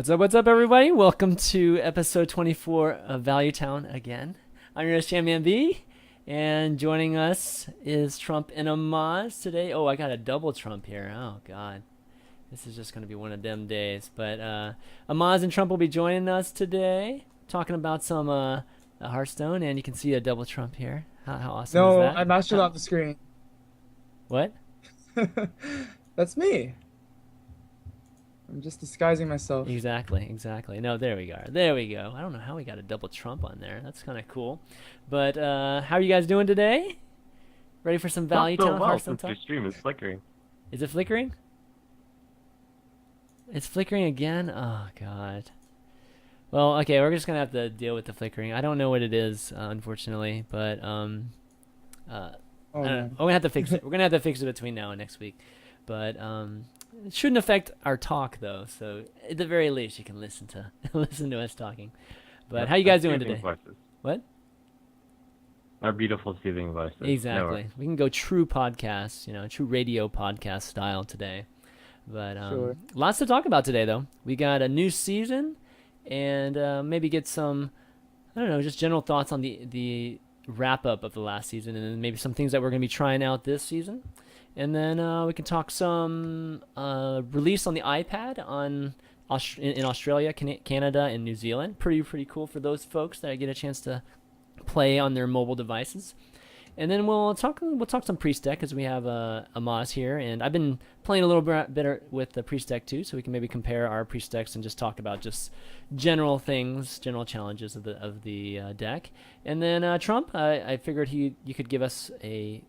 What's up, everybody? Welcome to episode 24 of Value Town again. I'm your host, ChanManV, and joining us is Trump and Amaz today. Oh, I got a double Trump here. Oh, God. This is just going to be one of them days. But Amaz and Trump will be joining us today, talking about some Hearthstone, and you can see a double Trump here. How awesome is No, that? I'm actually on the screen. What? That's me. I'm just disguising myself. Exactly. No, there we go. There we go. I don't know how we got a double Trump on there. That's kind of cool. But how are you guys doing today? Ready for some Not Value so Town well Hearthstone since talk? your stream is flickering. Is it flickering? It's flickering again? Oh, God. Well, okay, we're just going to have to deal with the flickering. I don't know what it is, unfortunately, but uh, Oh I don't know. man. We're gonna have to fix it. We're gonna have to fix it between now and next week. But it shouldn't affect our talk though. So at the very least, you can listen to listen to us talking. But how you guys doing Soothing today? Voices. What? Our beautiful soothing voices. Exactly. We can go true podcast, true radio podcast style today. But Sure. lots to talk about today though. We got a new season, and maybe get some, I don't know, just general thoughts on the wrap up of the last season, and then maybe some things that we're going to be trying out this season. And then we can talk some release on the iPad in Australia, Canada, and New Zealand. Pretty cool for those folks that get a chance to play on their mobile devices. And then we'll talk some Priest deck because we have Amaz here, and I've been playing a little bit better with the Priest deck too, so we can maybe compare our Priest decks and just talk about just general things, general challenges of the deck. And then Trump, I figured you could give us a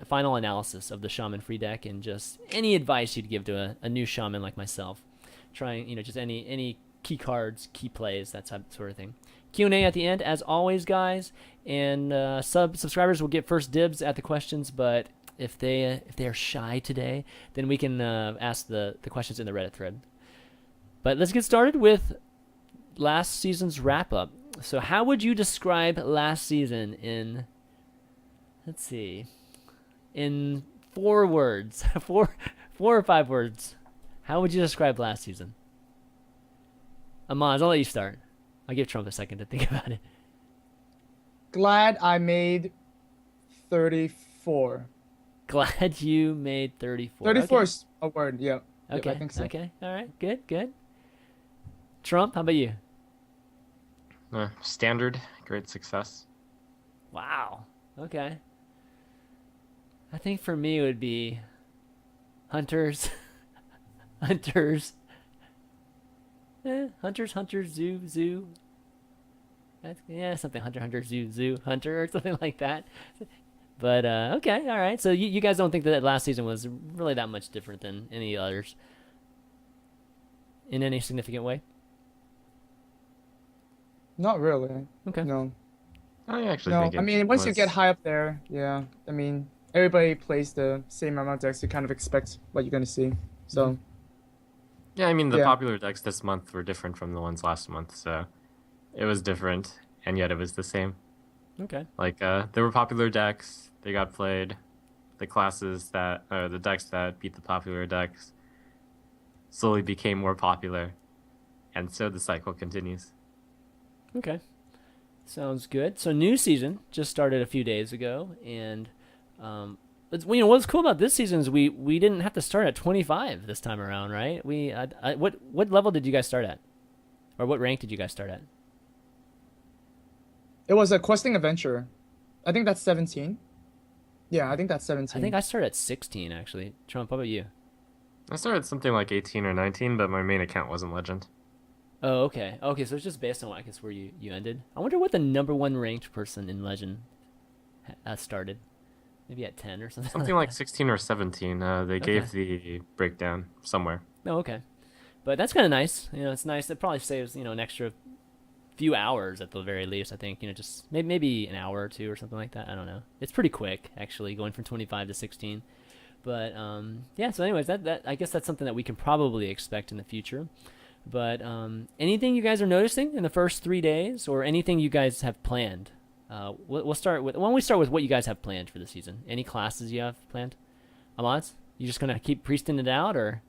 final analysis of the Shaman free deck and just any advice you'd give to a new shaman like myself, trying just any key cards, key plays, that sort of thing. Q&A at the end, as always, guys, and subscribers will get first dibs at the questions. But if they are shy today, then we can ask the questions in the Reddit thread. But let's get started with last season's wrap up. So, how would you describe last season in? Let's see, in 4 words, four or 5 words. How would you describe last season? Amaz, I'll let you start. I'll give Trump a second to think about it. Glad I made 34. Glad you made 34. 34 Okay. is a word. Yeah. Yep, Okay. I think so. Okay. All right. Good. Trump, how about you? Standard, great success. Wow. Okay. I think for me it would be hunters. Hunters. Hunters, zoo. Yeah, something hunter, zoo, hunter, or something like that. But okay, all right. So you guys don't think that last season was really that much different than any others in any significant way? Not really. Okay. No. I actually No. think I it mean, once you was- get high up there, yeah. I mean, everybody plays the same amount of decks. You kind of expect what you're gonna see. So Yeah, I mean, the Yeah. popular decks this month were different from the ones last month, so it was different, and yet it was the same. Okay. Like, there were popular decks, they got played. The decks that beat the popular decks slowly became more popular, and so the cycle continues. Okay. Sounds good. So new season just started a few days ago, and what's cool about this season is we didn't have to start at 25 this time around, right? What level did you guys start at, or what rank did you guys start at? it was a questing adventure. I think that's 17. Yeah, I think that's 17. I think I started at 16 actually. Trump, how about you? I started something like 18 or 19, but my main account wasn't Legend. Oh, okay. Okay, so it's just based on I guess where you ended. I wonder what the number one ranked person in Legend started. Maybe at 10 or something. Something like 16 or 17. They gave the breakdown somewhere. Oh, okay. But that's kind of nice. It's nice. It probably saves, an extra few hours at the very least. I think, just maybe an hour or two or something like that. I don't know. It's pretty quick, actually, going from 25 to 16. But, yeah, so anyways, that I guess that's something that we can probably expect in the future. But anything you guys are noticing in the first 3 days, or anything you guys have planned? We'll start with. Why don't we start with what you guys have planned for the season? Any classes you have planned? Amaz, you just gonna keep priesting it out, or?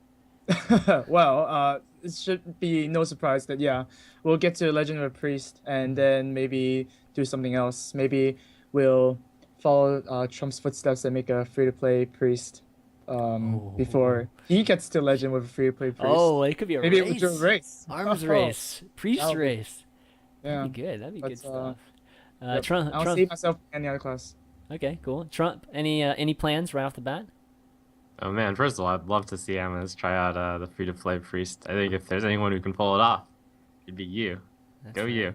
Well, it should be no surprise that yeah, we'll get to Legend of a Priest and then maybe do something else. Maybe we'll follow Trump's footsteps and make a free-to-play priest Oh, before he gets to Legend with a free-to-play priest. oh, it could be a Maybe we'll do a race, race. arms Oh, race, priest that'll be race. That'd be yeah. good. That'd be good But stuff. yep. I don't Trump. see myself in any other class. Okay, cool. Trump. Any plans right off the bat? Oh man, first of all, I'd love to see Amaz try out the free-to-play priest. I think if there's anyone who can pull it off, it'd be you. That's Go right. you.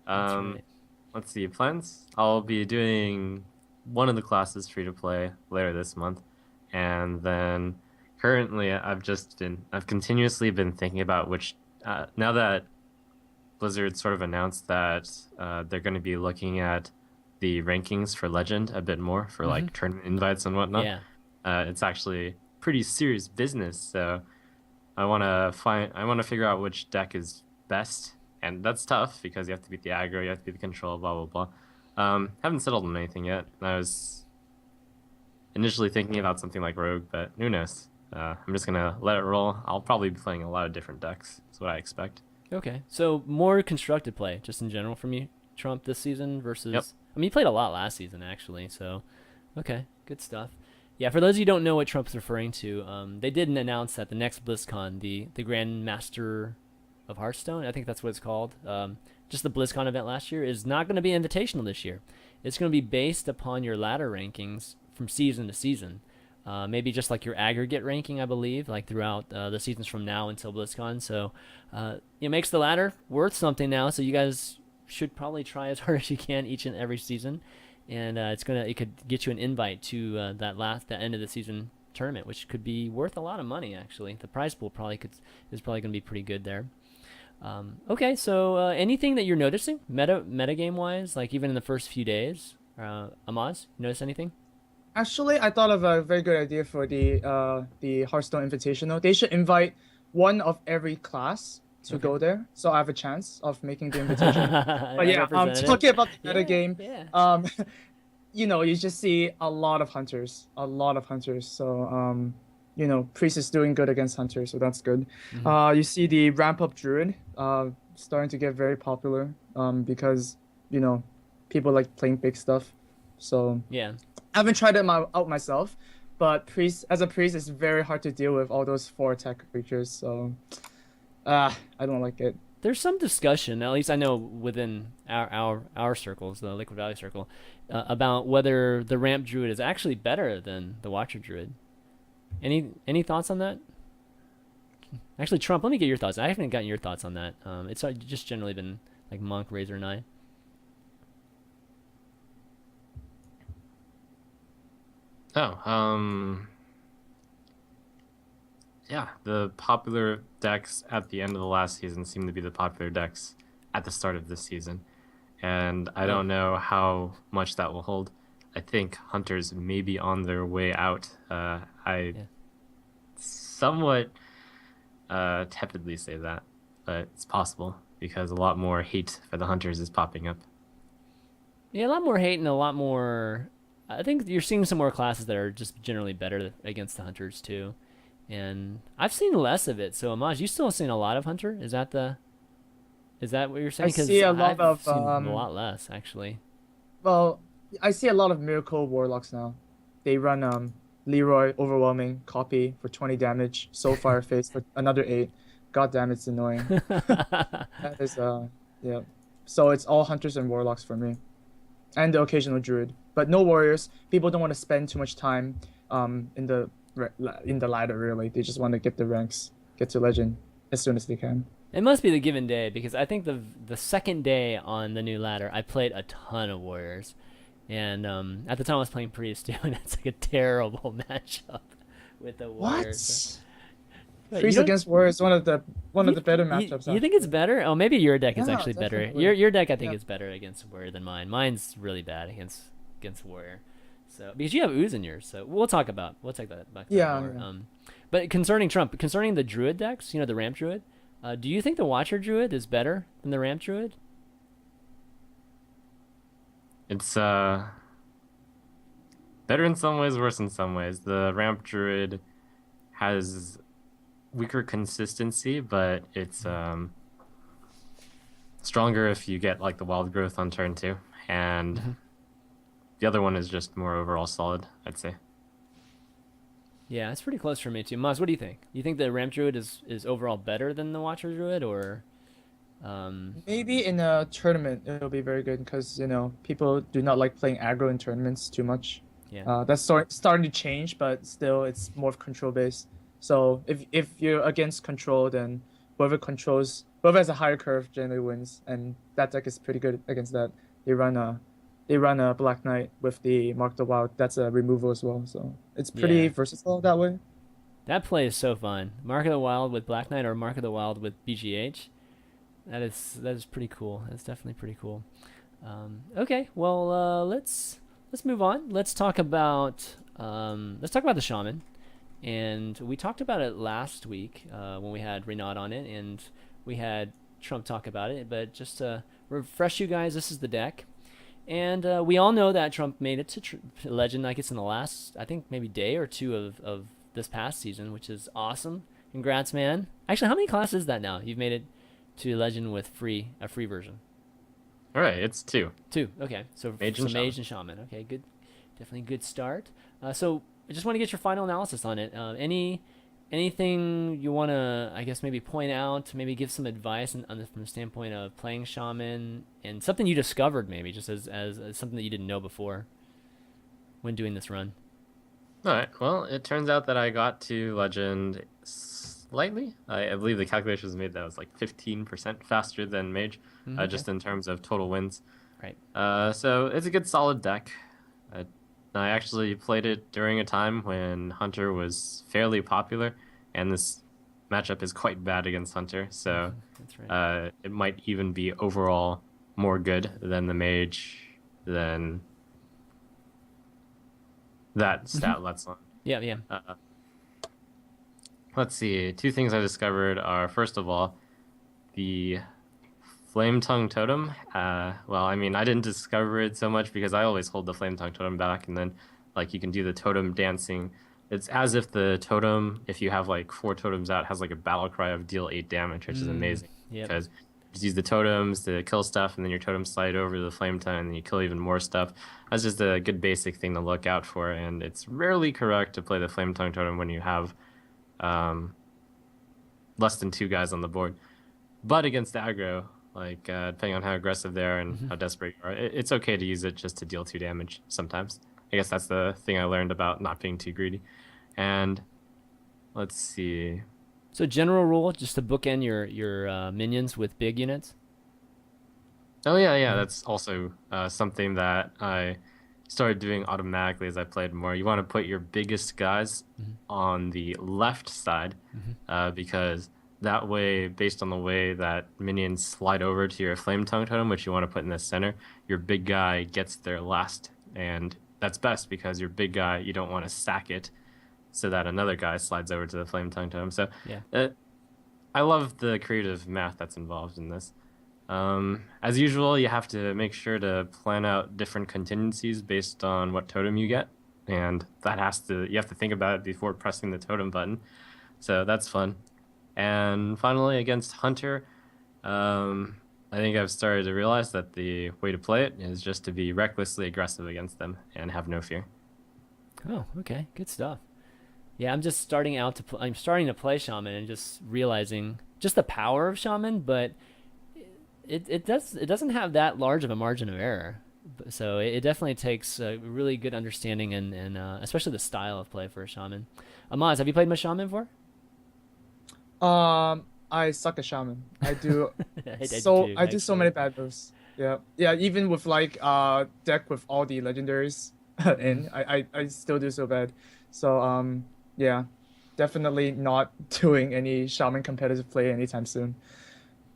That's Um, right. let's see, plans. I'll be doing one of the classes free-to-play later this month, and then currently I've continuously been thinking about which now that Blizzard sort of announced that they're going to be looking at the rankings for Legend a bit more for Mm-hmm. like tournament invites and whatnot. Yeah. It's actually pretty serious business, so I want to figure out which deck is best, and that's tough because you have to beat the aggro, you have to beat the control, blah blah blah. Haven't settled on anything yet. I was initially thinking about something like Rogue, but who knows? I'm just gonna let it roll. I'll probably be playing a lot of different decks. That's what I expect. Okay. So more constructed play, just in general from you, Trump, this season Yep. versus. I mean, you played a lot last season actually. So, okay, good stuff. Yeah, for those of you who don't know what Trump's referring to, they didn't announce at the next BlizzCon, the Grand Master of Hearthstone, I think that's what it's called. Just the BlizzCon event last year is not going to be invitational this year. It's going to be based upon your ladder rankings from season to season. Maybe just like your aggregate ranking, I believe, like throughout the seasons from now until BlizzCon. So it makes the ladder worth something now. So you guys should probably try as hard as you can each and every season, and it could get you an invite to that end of the season tournament, which could be worth a lot of money actually. The prize pool is probably going to be pretty good there. Okay, so anything that you're noticing meta game wise, like even in the first few days, Amaz, you notice anything? Actually, I thought of a very good idea for the Hearthstone Invitational. They should invite one of every class to Okay. go there, so I have a chance of making the invitation. But A yeah, representative. talking about the meta Yeah, game, yeah. um, you just see a lot of hunters, a lot of hunters. So Priest is doing good against hunters, so that's good. Hmm. You see the ramp up druid, starting to get very popular, because you know, people like playing big stuff. So Yeah. I haven't tried out myself, but as a priest, it's very hard to deal with all those four attack creatures. So, I don't like it. There's some discussion, at least I know within our circles, the Liquid Valley circle, about whether the ramp druid is actually better than the Watcher druid. Any thoughts on that? Actually, Trump, let me get your thoughts. I haven't gotten your thoughts on that. It's just generally been like Monk, Razor, and I. Oh, yeah, the popular decks at the end of the last season seem to be the popular decks at the start of this season. And I Oh, don't know how much that will hold. I think hunters may be on their way out. I yeah. somewhat tepidly say that, but it's possible because a lot more hate for the hunters is popping up. Yeah, a lot more hate and a lot more. I think you're seeing some more classes that are just generally better against the hunters too. And I've seen less of it. So Amaj, you still seen a lot of hunter? Is that what you're I saying? see Because a lot I've of seen a lot less actually. well, I see a lot of miracle warlocks now. They run Leroy overwhelming copy for 20 damage, Soulfire face for another 8. God damn, it's annoying. That is yeah. So it's all hunters and warlocks for me, and the occasional druid, but no warriors. People don't want to spend too much time in the ladder really. They just want to get the ranks, get to legend as soon as they can. It must be the given day because I think the second day on the new ladder, I played a ton of warriors, and at the time I was playing priest too, and it's like a terrible matchup with the warriors. What? But you Priest don't against warrior is one of the better matchups you think it's actually. better? Oh, maybe your deck is Yeah, actually better. definitely. Your deck I think Yeah. is better against warrior than mine. Mine's really bad against warrior. So because you have ooze in yours, so we'll take that back to that Yeah, more. yeah. But concerning Trump, concerning the druid decks, the ramp druid, do you think the watcher druid is better than the ramp druid? It's better in some ways, worse in some ways. The ramp druid has weaker consistency, but it's stronger if you get like the wild growth on turn two. And Hmm. the other one is just more overall solid, I'd say. Yeah, it's pretty close for me too. Maz, what do you think? You think the Ramp Druid is overall better than the Watcher Druid, or Maybe in a tournament it'll be very good because people do not like playing aggro in tournaments too much. yeah, That's starting to change, but still it's more control based. So if you're against control, then whoever has a higher curve generally wins, and that deck is pretty good against that. They run a they run a Black Knight with the Mark the Wild. That's a removal as well, so it's pretty yeah? versatile that way. That play is so fun. Mark of the Wild with Black Knight or Mark of the Wild with BGH. That is pretty cool. That's definitely pretty cool. Okay, well let's move on. Let's talk about the Shaman, and we talked about it last week when we had Renaud on it, and we had Trump talk about it. But just to refresh you guys, this is the deck, and we all know that Trump made it to Legend. I guess in the last, I think maybe day or two of this past season, which is awesome. Congrats, man. Actually, how many classes is that now? You've made it to Legend with a free version. All right, it's two. Two. Okay. Mage So and Mage Shaman. and Shaman. Okay, good. Definitely a good start. So I just want to get your final analysis on it. Anything you want to, I guess, maybe point out, maybe give some advice from the standpoint of playing Shaman and something you discovered, maybe just as something that you didn't know before when doing this run. All right. Well, it turns out that I got to Legend slightly. I believe the calculation was made that was like 15% faster than Mage, Okay. just in terms of total wins. Right. So it's a good solid deck. Uh, I actually played it during a time when Hunter was fairly popular, and this matchup is quite bad against Hunter. So That's right. it might even be overall more good than the Mage than that stat lets on. Yeah. Yeah. Uh, let's see. Two things I discovered are, first of all, the Flame Tongue Totem. Well, I mean, I didn't discover it so much because I always hold the Flame Tongue Totem back, and then like you can do the totem dancing. It's as if the totem, if you have like four totems out, has like a battle cry of deal 8 damage, which is amazing Yep. because you just use the totems to kill stuff, and then your totems slide over to the flame tongue, and then you kill even more stuff. That's just a good basic thing to look out for, and it's rarely correct to play the flame tongue totem when you have um, less than two guys on the board. But against aggro, like depending on how aggressive they are and how desperate you are, it's okay to use it just to deal 2 damage sometimes. I guess that's the thing I learned about not being too greedy. And let's see. So general rule, just to bookend your minions with big units. Oh yeah. That's also something that I started doing automatically as I played more. You want to put your biggest guys on the left side, because that way, based on the way that minions slide over to your flame tongue totem, which you want to put in the center, your big guy gets there last, and that's best because your big guy, you don't want to sack it so that another guy slides over to the flame tongue totem. So Yeah. I love the creative math that's involved in this. As usual, you have to make sure to plan out different contingencies based on what totem you get, and you have to think about it before pressing the totem button. So that's fun. And finally, against Hunter, I think I've started to realize that the way to play it is just to be recklessly aggressive against them and have no fear. Oh, okay. Good stuff. Yeah, I'm just starting out I'm starting to play Shaman and just realizing just the power of Shaman, but it doesn't have that large of a margin of error. So it definitely takes a really good understanding and especially the style of play for a Shaman. Amaz, have you played much Shaman before? I suck at shaman. I do I did so too, I do so actually. many bad moves. Yeah, yeah. Even with like deck with all the legendaries in, I still do so bad. So yeah, definitely not doing any shaman competitive play anytime soon.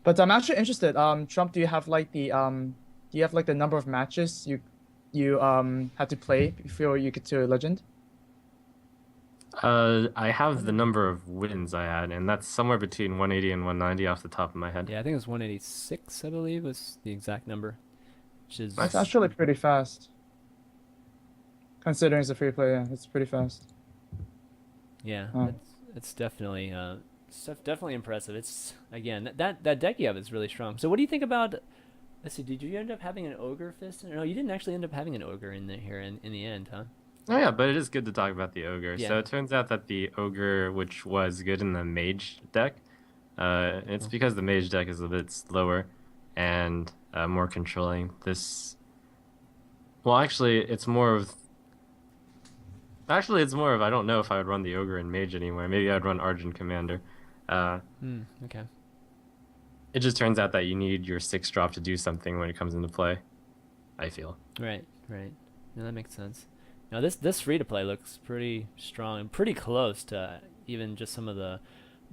But I'm actually interested. Trump, do you have like the number of matches you had to play before you get to legend? I have the number of wins I had, and that's somewhere between 180 and 190 off the top of my head. Yeah, I think it was 186, I believe, was the exact number, which That's Nice. is actually pretty fast. Considering it's a free play, yeah, it's pretty fast. yeah, Uh, it's definitely definitely impressive. It's again that deck you have is really strong. So what do you think about? Let's see. Did you end up having an ogre fist? No, you didn't actually end up having an ogre in the here in the end, huh? Oh yeah, but it is good to talk about the ogre. Yeah. So it turns out that the ogre, which was good in the mage deck, it's Oh. because the mage deck is a bit slower and more controlling. Well, actually it's more of I don't know if I would run the ogre in mage anymore. Maybe I'd run Argent Commander. Uh, Hmm. Okay. it just turns out that you need your 6 drop to do something when it comes into play, I feel. Right. Right. No, that makes sense. Now this free to play looks pretty strong and pretty close to even just some of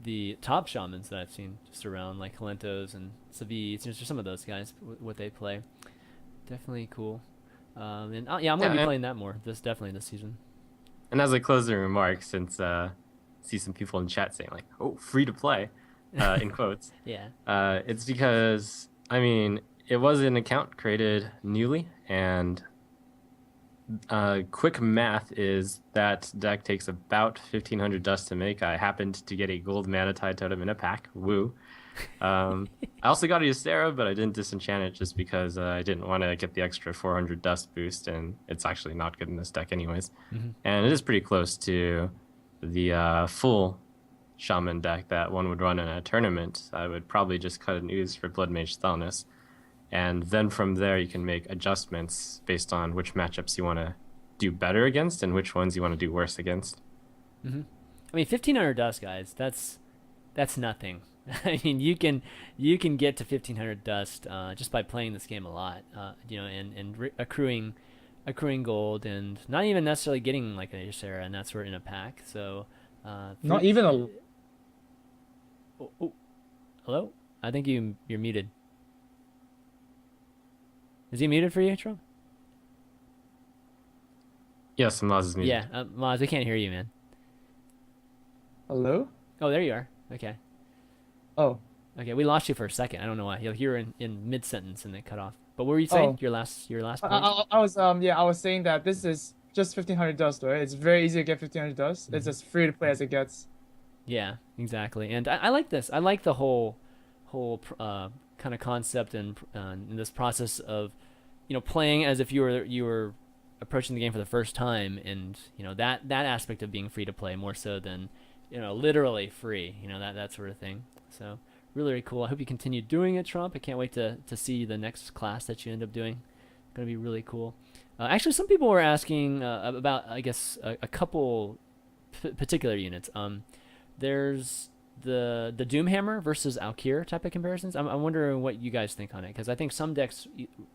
the top shamans that I've seen just around like Kalentos and Savis, just some of those guys what they play. Definitely cool. And yeah, I'm Yeah, gonna be playing that more. This season. and as a closing remark, since see some people in chat saying like, "Oh, free to play," in quotes, Yeah. it's because I mean it was an account created newly, and quick math is that deck takes about 1,500 dust to make. I happened to get a gold Manatide totem in a pack. Woo! I also got a Ysera, but I didn't disenchant it just because I didn't want to get the extra 400 dust boost, and it's actually not good in this deck anyways. Hmm. And it is pretty close to the full Shaman deck that one would run in a tournament. I would probably just cut an ooze for Blood Mage Thalnos, and then from there you can make adjustments based on which matchups you want to do better against and which ones you want to do worse against. Hmm. I mean, 1,500 dust, guys. That's nothing. I mean, you can get to 1,500 dust just by playing this game a lot, and accruing gold, and not even necessarily getting like a Ysera and that sort in a pack. So, Not even a. oh, oh, hello. I think you're muted. Is he muted for you, Trump? Yes, Amaz is muted. Yeah, Maz, we can't hear you, man. Hello? Oh, there you are. Okay. Oh. Okay, we lost you for a second. I don't know why. You'll hear in mid sentence and then cut off. But what were you saying? Oh. Your last I, point? I was yeah, I was saying that this is just 1,500 dust, right? It's very easy to get 1,500 dust. It's Hmm. as free to play as it gets. Yeah, exactly. And I like this. I like the whole kind of concept and this process of playing as if you were approaching the game for the first time, and that aspect of being free to play more so than literally free. That sort of thing. So really, really cool. I hope you continue doing it, Trump. I can't wait to see the next class that you end up doing. Gonna be really cool. Actually, some people were asking about, I guess, a couple particular units. There's the Doomhammer versus Alkir type of comparisons. I'm wondering what you guys think on it, because I think some decks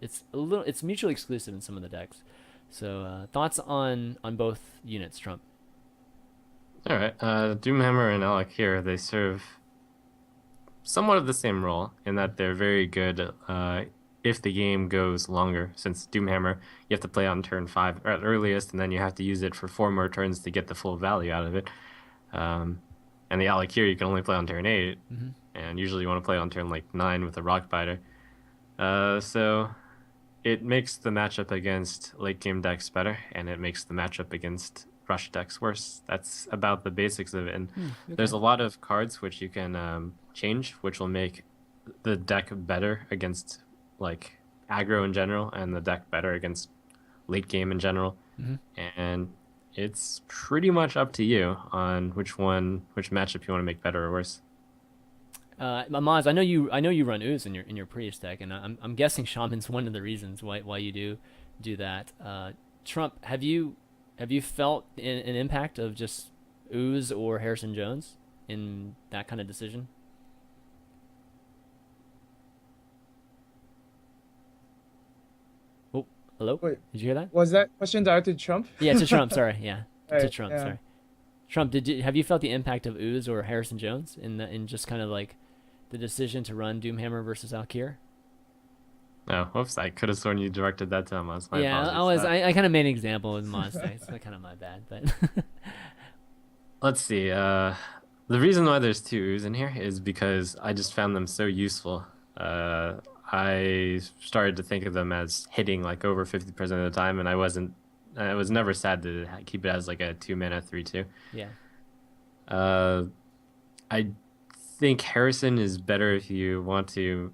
it's mutually exclusive in some of the decks. So thoughts on both units, Trump? All right. Doomhammer and Alec here, they serve somewhat of the same role in that they're very good if the game goes longer. Since Doomhammer, you have to play on turn 5 at earliest, and then you have to use it for 4 more turns to get the full value out of it. And the Alec here, you can only play on turn 8, Mm-hmm. and usually you want to play on turn like 9 with a Rock Biter. So it makes the matchup against late game decks better, and it makes the matchup against rush decks worse. That's about the basics of it. And Okay. there's a lot of cards which you can change, which will make the deck better against like aggro in general, and the deck better against late game in general. Mm-hmm. And it's pretty much up to you on which matchup you want to make better or worse. Amaz, I know you run Ooze in your Prius deck, and I'm guessing Shaman's one of the reasons why you do that. Trump, have you felt an impact of just Ooze or Harrison Jones in that kind of decision? Oh, hello. Wait, Did you hear that? was that question directed to Trump? Yeah, to Trump. Sorry. Yeah, to Right, Trump. yeah. Sorry. Trump, have you felt the impact of Ooze or Harrison Jones in just kind of like the decision to run Doomhammer versus Alkir? Oh, whoops! I could have sworn you directed that to Amaz. My Yeah, apologies. I kind of made an example with Mazda. It's kind of my bad, but Let's see. The reason why there's 2s in here is because I just found them so useful. I started to think of them as hitting like over 50% of the time, and I wasn't. I was never sad to keep it as like a 2 mana 3/2. yeah. Uh, I think Harrison is better if you want to.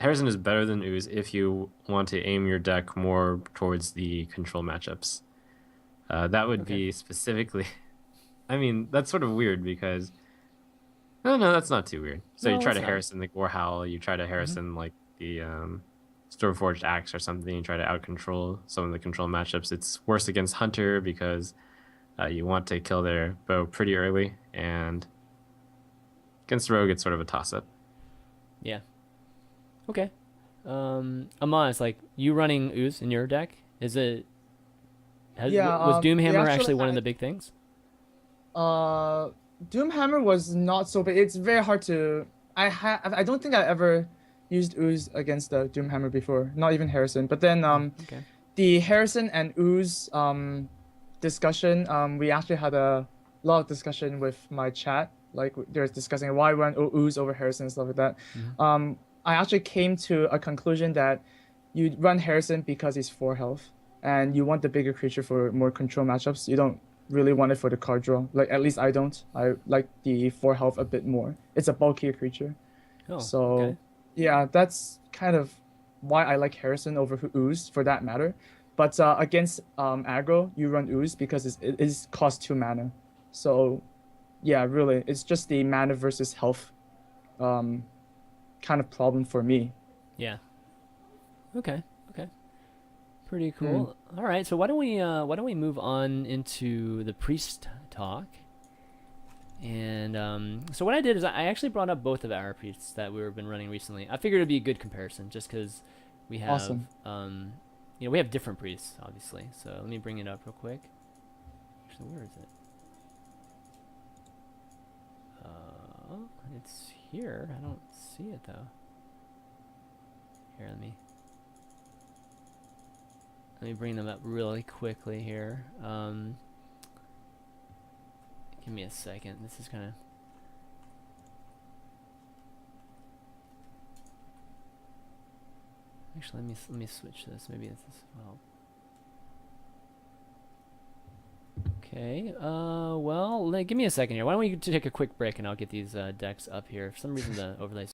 Harrison is better than Ooze if you want to aim your deck more towards the control matchups. That would Okay. be specifically. I mean, that's sort of weird because. No, no, that's not too weird. So you No, try it's to not. Harrison the Gorehowl, you try to Hmm. Harrison like the Stoneforged Axe or something, you try to out control some of the control matchups. It's worse against Hunter because you want to kill their bow pretty early, and against Rogue, it's sort of a toss up. Yeah. Okay. Amaz, like you running Ooze in your deck, is it Yeah, was we Doomhammer actually actually one of had the big things? Doomhammer was not so big. It's very hard to. I don't think I ever used Ooze against the Doomhammer before. Not even Harrison. But then Hmm. Okay. the Harrison and Ooze discussion, we actually had a lot of discussion with my chat. Like they're discussing why run Ooze over Harrison and stuff like that. Hmm. I actually came to a conclusion that you run Harrison because he's 4 health, and you want the bigger creature for more control matchups. You don't really want it for the card draw. Like at least I don't. I like the 4 health a bit more. It's a bulkier creature. Oh, So okay. yeah, that's kind of why I like Harrison over Ooze for that matter. But against aggro, you run Ooze because it is cost 2 mana. So yeah, really, it's just the mana versus health um, kind of problem for me. Yeah. Okay. Okay. Pretty Hmm. cool. All right. So why don't we move on into the priest talk? And so what I did is I actually brought up both of our priests that we've been running recently. I figured it'd be a good comparison just because we have Awesome. we have different priests obviously. So let me bring it up real quick. Actually, where is it? It's here. I don't see it though. Here, let me bring them up really quickly here. Give me a second. This is kind of actually let me switch this. Maybe this is well. Okay. Well, give me a second here. Why don't we take a quick break and I'll get these decks up here. For some reason, the overlay's